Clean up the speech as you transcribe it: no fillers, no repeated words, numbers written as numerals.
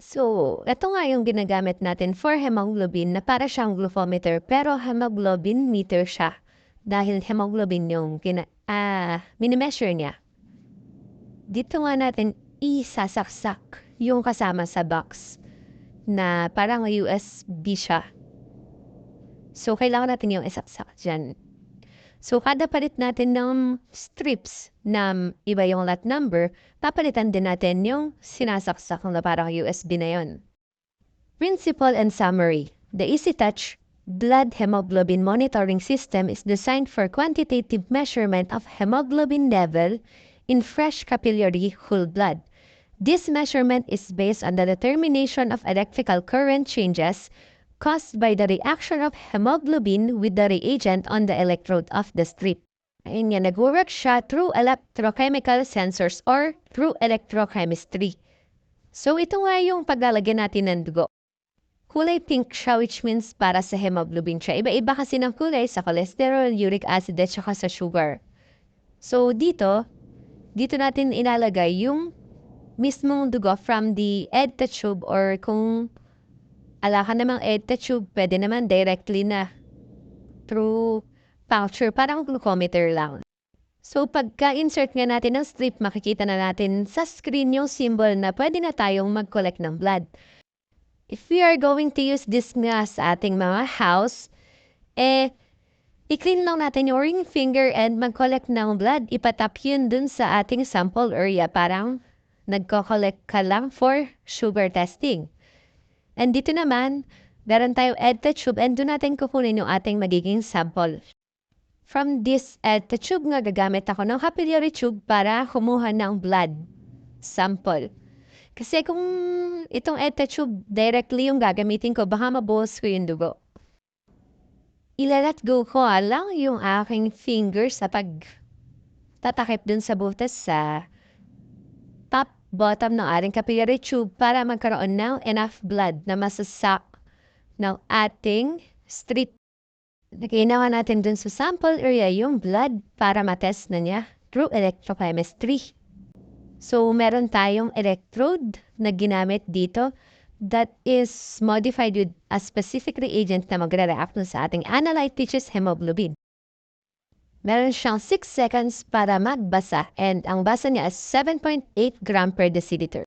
So, ito nga yung ginagamit natin for hemoglobin na para siyang glucometer pero hemoglobin meter siya. Dahil hemoglobin yung minimeasure niya. Dito nga natin isasaksak yung kasama sa box na parang USB siya. So, kailangan natin yung isaksak dyan. So, kada palit natin ng strips na iba yung lot number, papalitan din natin yung sinasaksak na parang USB na yon. Principle and summary. The EasyTouch blood hemoglobin monitoring system is designed for quantitative measurement of hemoglobin level in fresh capillary whole blood. This measurement is based on the determination of electrical current changes caused by the reaction of hemoglobin with the reagent on the electrode of the strip. Ayun yan, nag-work siya through electrochemical sensors or through electrochemistry. So, ito nga yung paglalagyan natin ng dugo. Kulay pink siya, which means para sa hemoglobin siya. Iba-iba kasi ng kulay sa cholesterol, uric acid, at saka sa sugar. So, dito natin ilalagay yung mismong dugo from the EDTA tube, or kung ala ka namang EDTA tube, pwede naman directly na through puncture, parang glucometer lang. So, pagka-insert nga natin ng strip, makikita na natin sa screen yung symbol na pwede na tayong mag-collect ng blood. If we are going to use this nga sa ating mga house, i-clean lang natin yung ring finger and mag-collect ng blood. Ipatap yun dun sa ating sample area. Parang nagko-collect ka lang for sugar testing. And dito naman, meron tayong EDTA tube and doon natin kukunin yung ating magiging sample. From this EDTA tube nga, gagamit ako ng capillary tube para kumuha ng blood sample. Kasi kung itong EDTA tube directly yung gagamitin ko, baka mabuhos ko yung dugo. Ilalat go ko lang yung aking finger sa pagtatakip dun sa butas sa top bottom ng ating capillary tube para magkaroon ng enough blood na masasak ng ating strip. Ginawa natin dun sa sample area yung blood para matest na niya through electrochemistry. So, meron tayong electrode na ginamit dito that is modified with a specific reagent na magre-react sa ating analyte, which is hemoglobin. Meron siyang 6 seconds para magbasa and ang basa niya is 7.8 gram per deciliter.